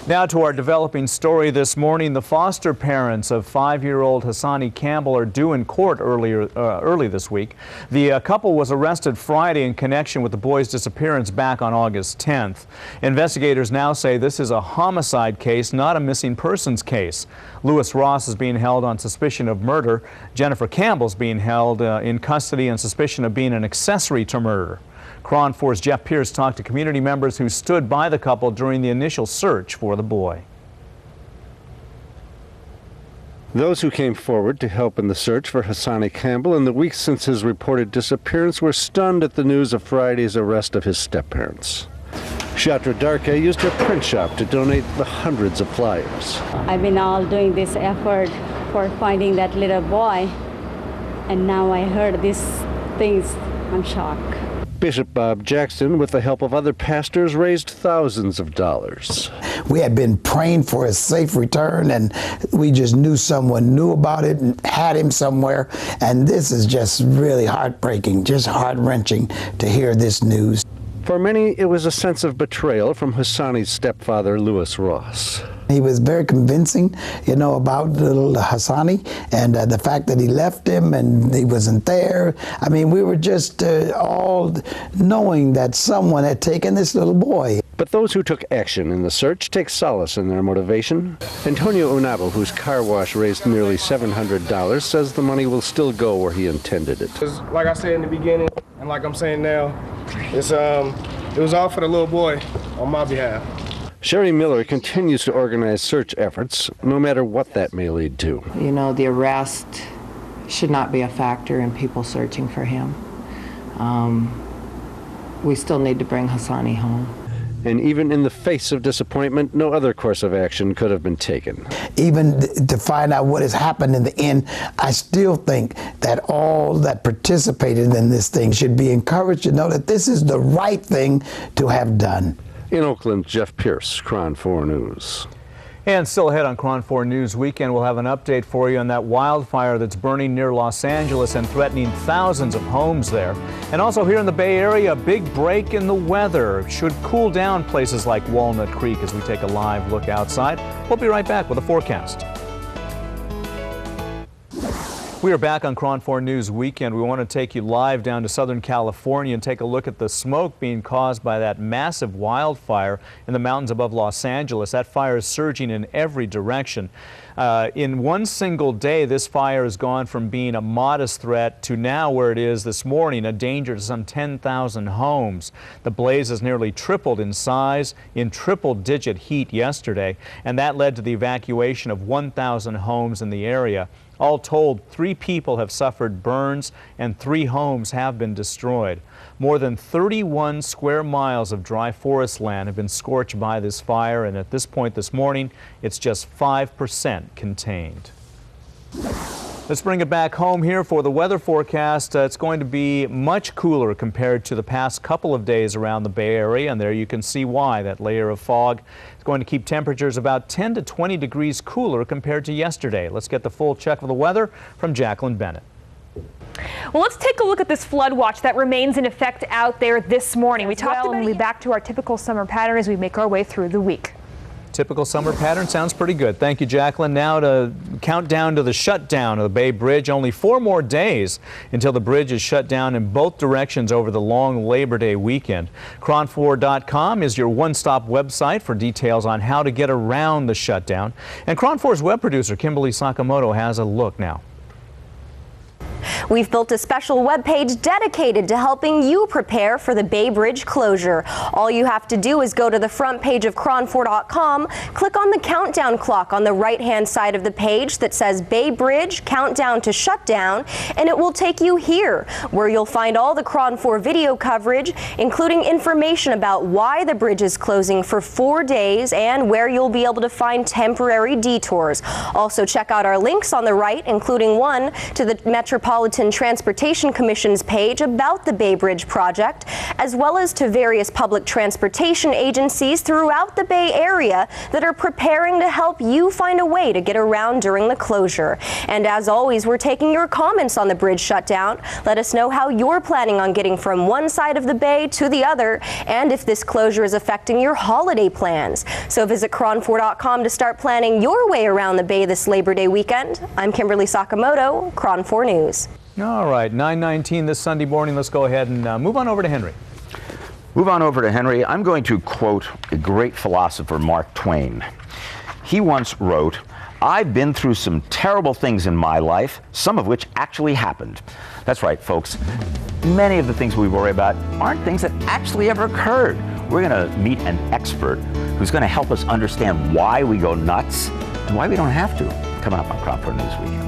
Now to our developing story this morning. The foster parents of 5-year-old Hassani Campbell are due in court early this week. The couple was arrested Friday in connection with the boy's disappearance back on August 10th. Investigators now say this is a homicide case, not a missing persons case. Lewis Ross is being held on suspicion of murder. Jennifer Campbell's being held in custody on suspicion of being an accessory to murder. KRON 4's Jeff Pierce talked to community members who stood by the couple during the initial search for the boy. Those who came forward to help in the search for Hassani Campbell in the weeks since his reported disappearance were stunned at the news of Friday's arrest of his step-parents. Shatra Darke used her print shop to donate the hundreds of flyers. I've been all doing this effort for finding that little boy, and now I heard these things. I'm shocked. Bishop Bob Jackson, with the help of other pastors, raised thousands of dollars. We had been praying for his safe return, and we just knew someone knew about it and had him somewhere. And this is just really heartbreaking, just heart-wrenching to hear this news. For many, it was a sense of betrayal from Hassani's stepfather, Lewis Ross. He was very convincing, about little Hassani, and the fact that he left him and he wasn't there. I mean, we were just all knowing that someone had taken this little boy. But those who took action in the search take solace in their motivation. Antonio Unabo, whose car wash raised nearly $700, says the money will still go where he intended it. Like I said in the beginning, and like I'm saying now, it was all for the little boy on my behalf. Sherry Miller continues to organize search efforts, no matter what that may lead to. The arrest should not be a factor in people searching for him. We still need to bring Hassani home. And even in the face of disappointment, no other course of action could have been taken. Even to find out what has happened in the end, I still think that all that participated in this thing should be encouraged to know that this is the right thing to have done. In Oakland, Jeff Pierce, KRON 4 News. And still ahead on KRON 4 News Weekend, we'll have an update for you on that wildfire that's burning near Los Angeles and threatening thousands of homes there. And also here in the Bay Area, a big break in the weather should cool down places like Walnut Creek as we take a live look outside. We'll be right back with a forecast. We are back on KRON 4 News Weekend. We want to take you live down to Southern California and take a look at the smoke being caused by that massive wildfire in the mountains above Los Angeles. That fire is surging in every direction. In one single day, this fire has gone from being a modest threat to now where it is this morning, a danger to some 10,000 homes. The blaze has nearly tripled in size, in triple-digit heat yesterday, and that led to the evacuation of 1,000 homes in the area. All told, 3 people have suffered burns and 3 homes have been destroyed. More than 31 square miles of dry forest land have been scorched by this fire, and at this point this morning, it's just 5% contained. Let's bring it back home here for the weather forecast. It's going to be much cooler compared to the past couple of days around the Bay Area, and there you can see why. That layer of fog is going to keep temperatures about 10 to 20 degrees cooler compared to yesterday. Let's get the full check of the weather from Jacqueline Bennett. Well, let's take a look at this flood watch that remains in effect out there this morning. We talked about it. Back to our typical summer pattern as we make our way through the week. Typical summer pattern sounds pretty good. Thank you, Jacqueline. Now to count down to the shutdown of the Bay Bridge. Only 4 more days until the bridge is shut down in both directions over the long Labor Day weekend. KRON4.com is your one-stop website for details on how to get around the shutdown. And KRON 4's web producer, Kimberly Sakamoto, has a look now. We've built a special webpage dedicated to helping you prepare for the Bay Bridge closure. All you have to do is go to the front page of KRON4.com, click on the countdown clock on the right-hand side of the page that says Bay Bridge Countdown to Shutdown, and it will take you here, where you'll find all the KRON 4 video coverage, including information about why the bridge is closing for 4 days and where you'll be able to find temporary detours. Also, check out our links on the right, including one to the Metropolitan Metropolitan Transportation Commission's page about the Bay Bridge project, as well as to various public transportation agencies throughout the Bay Area that are preparing to help you find a way to get around during the closure. And as always, we're taking your comments on the bridge shutdown. Let us know how you're planning on getting from one side of the bay to the other, and if this closure is affecting your holiday plans. So visit KRON4.com to start planning your way around the bay this Labor Day weekend. I'm Kimberly Sakamoto, KRON 4 News. All right, 9:19 this Sunday morning. Let's go ahead and move on over to Henry. Move on over to Henry. I'm going to quote a great philosopher, Mark Twain. He once wrote, "I've been through some terrible things in my life, some of which actually happened." That's right, folks. Many of the things we worry about aren't things that actually ever occurred. We're going to meet an expert who's going to help us understand why we go nuts and why we don't have to. Coming up on KRON 4 News Weekend.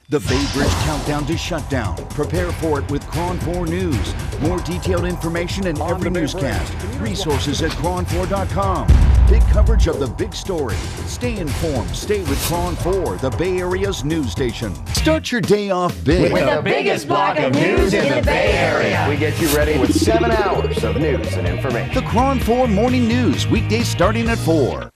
The Bay Bridge countdown to shutdown. Prepare for it with KRON 4 News. More detailed information in every newscast. Resources at KRON4.com. Big coverage of the big story. Stay informed. Stay with KRON 4, the Bay Area's news station. Start your day off big. With the biggest block of news in the Bay Area. We get you ready with 7 hours of news and information. The KRON 4 Morning News, weekdays starting at 4.